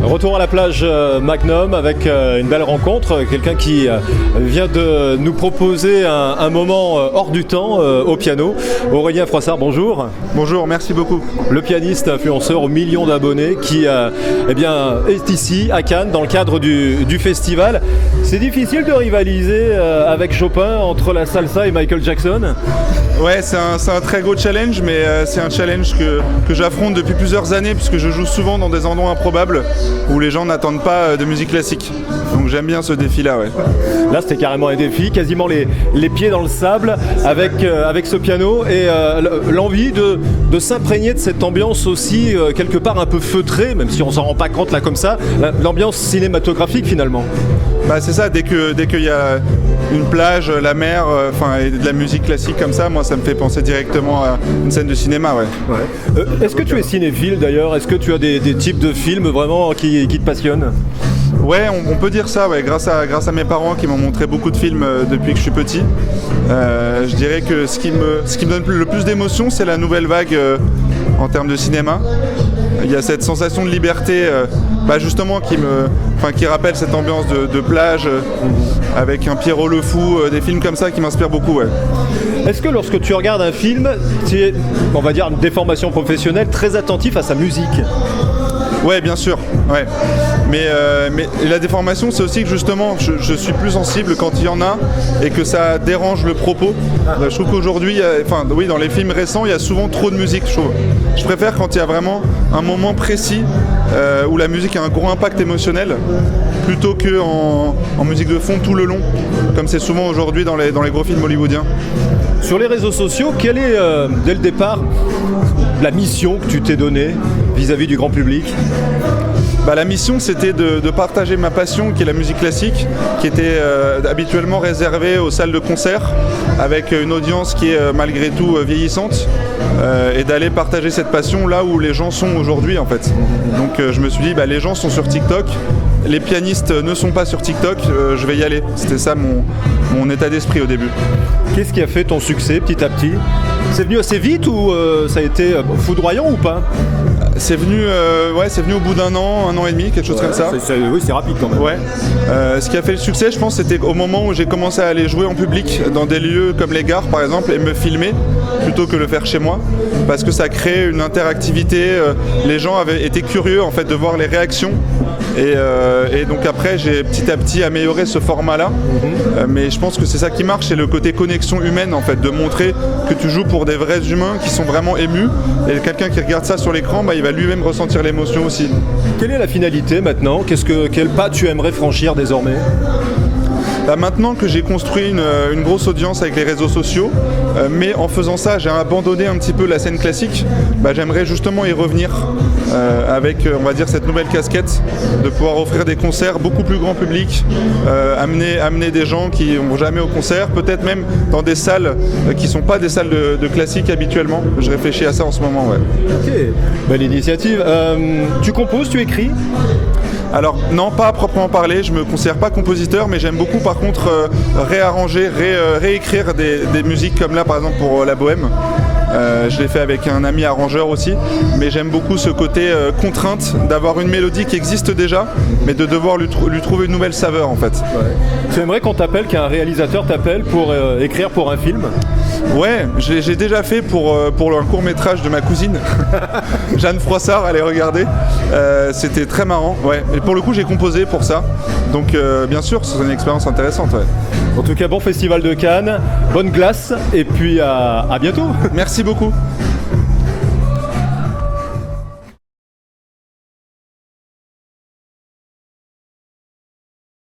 Retour à la plage Magnum avec une belle rencontre, quelqu'un qui vient de nous proposer un moment hors du temps au piano. Aurélien Froissart, bonjour. Bonjour, merci beaucoup. Le pianiste influenceur aux millions d'abonnés qui est ici à Cannes dans le cadre du festival. C'est difficile de rivaliser avec Chopin entre la salsa et Michael Jackson? Ouais, c'est un très gros challenge, mais c'est un challenge que j'affronte depuis plusieurs années puisque je joue souvent dans des endroits improbables où les gens n'attendent pas de musique classique. Donc j'aime bien ce défi-là, ouais. Là, c'était carrément un défi, quasiment les pieds dans le sable avec ce piano et l'envie de s'imprégner de cette ambiance aussi quelque part un peu feutrée, même si on s'en rend pas compte là comme ça, l'ambiance cinématographique finalement. Bah c'est ça, dès qu'il y a une plage, la mer, et de la musique classique comme ça, moi ça me fait penser directement à une scène de cinéma, ouais. Est-ce que tu es cinéphile d'ailleurs? Est-ce que tu as des types de films vraiment qui te passionnent? Ouais, on peut dire ça, ouais, grâce à mes parents qui m'ont montré beaucoup de films depuis que je suis petit. Je dirais que ce qui me donne le plus d'émotion, c'est la nouvelle vague en termes de cinéma. Il y a cette sensation de liberté justement qui rappelle cette ambiance de plage avec un Pierrot le Fou, des films comme ça qui m'inspirent beaucoup, ouais. Est-ce que lorsque tu regardes un film, tu es, on va dire, des formations professionnelles, très attentif à sa musique? Ouais, bien sûr, ouais. Mais la déformation, c'est aussi que justement, je suis plus sensible quand il y en a et que ça dérange le propos. Je trouve qu'aujourd'hui, dans les films récents, il y a souvent trop de musique, je trouve. Je préfère quand il y a vraiment un moment précis où la musique a un gros impact émotionnel plutôt qu'en musique de fond tout le long, comme c'est souvent aujourd'hui dans les gros films hollywoodiens. Sur les réseaux sociaux, quelle est, dès le départ, la mission que tu t'es donnée vis-à-vis du grand public? La mission, c'était de partager ma passion, qui est la musique classique, qui était habituellement réservée aux salles de concert, avec une audience qui est malgré tout vieillissante, et d'aller partager cette passion là où les gens sont aujourd'hui, en fait. Donc je me suis dit, les gens sont sur TikTok, les pianistes ne sont pas sur TikTok, je vais y aller. C'était ça mon état d'esprit au début. Qu'est-ce qui a fait ton succès petit à petit? C'est venu assez vite ou ça a été foudroyant ou pas? C'est venu au bout d'un an et demi, quelque chose comme ça. Oui, c'est rapide quand même. Ouais. Ce qui a fait le succès, je pense, c'était au moment où j'ai commencé à aller jouer en public dans des lieux comme les gares, par exemple, et me filmer plutôt que le faire chez moi, parce que ça crée une interactivité. Les gens avaient été curieux en fait de voir les réactions. Et donc après, j'ai petit à petit amélioré ce format-là. Mais je pense que c'est ça qui marche, c'est le côté connexion humaine en fait, de montrer que tu joues pour des vrais humains qui sont vraiment émus. Et quelqu'un qui regarde ça sur l'écran, il va lui-même ressentir l'émotion aussi. Quelle est la finalité maintenant? Quel pas tu aimerais franchir désormais? Maintenant que j'ai construit une grosse audience avec les réseaux sociaux, mais en faisant ça, j'ai abandonné un petit peu la scène classique, j'aimerais justement y revenir avec, on va dire, cette nouvelle casquette, de pouvoir offrir des concerts beaucoup plus grand public, amener des gens qui ne vont jamais au concert, peut-être même dans des salles qui ne sont pas des salles de classique habituellement. Je réfléchis à ça en ce moment, ouais. Ok, belle initiative. Tu composes, tu écris? Alors non, pas à proprement parler, je me considère pas compositeur, mais j'aime beaucoup par contre réarranger, réécrire des musiques comme là par exemple pour La Bohème. Je l'ai fait avec un ami arrangeur aussi, mais j'aime beaucoup ce côté contrainte d'avoir une mélodie qui existe déjà, mais de devoir lui trouver une nouvelle saveur en fait. Ouais. Tu aimerais qu'on t'appelle, qu'un réalisateur t'appelle pour écrire pour un film? Ouais, j'ai déjà fait pour un court-métrage de ma cousine, Jeanne Froissart, allez regarder. C'était très marrant, ouais. Et pour le coup, j'ai composé pour ça. Donc bien sûr, c'est une expérience intéressante, ouais. En tout cas, bon festival de Cannes, bonne glace, et puis à bientôt. Merci beaucoup.